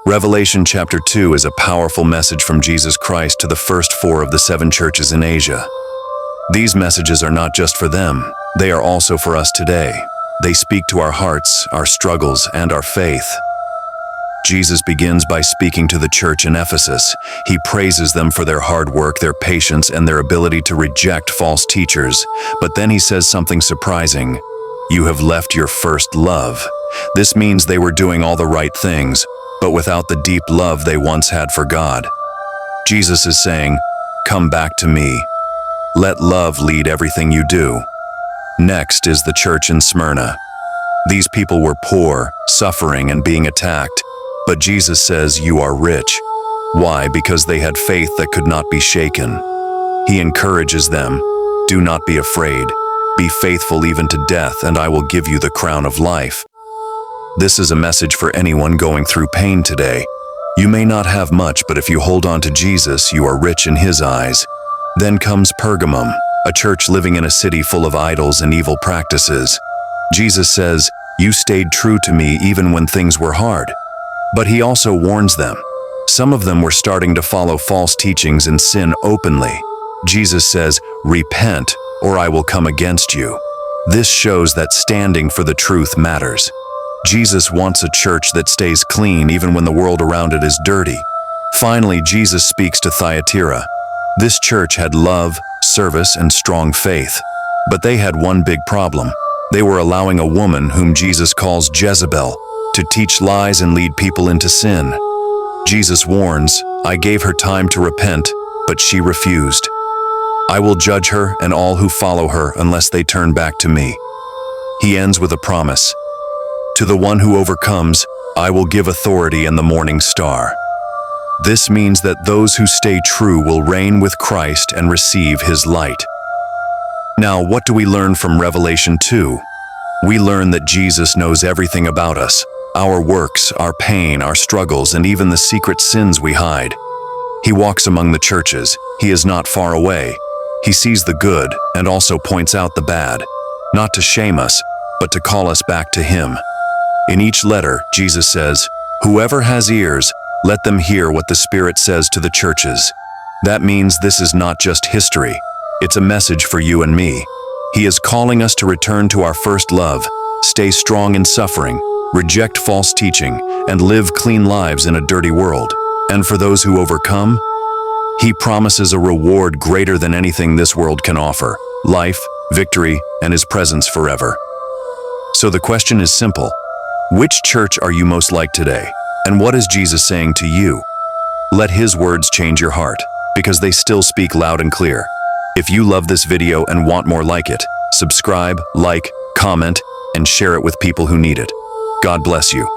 Revelation chapter 2 is a powerful message from Jesus Christ to the first 4 of the 7 churches in Asia. These messages are not just for them, they are also for us today. They speak to our hearts, our struggles, and our faith. Jesus begins by speaking to the church in Ephesus. He praises them for their hard work, their patience, and their ability to reject false teachers. But then he says something surprising. You have left your first love. This means they were doing all the right things, but without the deep love they once had for God. Jesus is saying, come back to me. Let love lead everything you do. Next is the church in Smyrna. These people were poor, suffering, and being attacked. But Jesus says, you are rich. Why? Because they had faith that could not be shaken. He encourages them, do not be afraid. Be faithful even to death, and I will give you the crown of life. This is a message for anyone going through pain today. You may not have much, but if you hold on to Jesus, you are rich in His eyes. Then comes Pergamum, a church living in a city full of idols and evil practices. Jesus says, you stayed true to me even when things were hard. But He also warns them. Some of them were starting to follow false teachings and sin openly. Jesus says, repent, or I will come against you. This shows that standing for the truth matters. Jesus wants a church that stays clean even when the world around it is dirty. Finally, Jesus speaks to Thyatira. This church had love, service, and strong faith. But they had one big problem. They were allowing a woman whom Jesus calls Jezebel to teach lies and lead people into sin. Jesus warns, I gave her time to repent, but she refused. I will judge her and all who follow her unless they turn back to me. He ends with a promise. To the one who overcomes, I will give authority and the morning star. This means that those who stay true will reign with Christ and receive His light. Now, what do we learn from Revelation 2? We learn that Jesus knows everything about us, our works, our pain, our struggles, and even the secret sins we hide. He walks among the churches. He is not far away. He sees the good and also points out the bad, not to shame us, but to call us back to Him. In each letter, Jesus says, whoever has ears, let them hear what the Spirit says to the churches. That means this is not just history. It's a message for you and me. He is calling us to return to our first love, stay strong in suffering, reject false teaching, and live clean lives in a dirty world. And for those who overcome, He promises a reward greater than anything this world can offer: life, victory, and His presence forever. So the question is simple. Which church are you most like today? And what is Jesus saying to you? Let His words change your heart, because they still speak loud and clear. If you love this video and want more like it, subscribe, like, comment, and share it with people who need it. God bless you.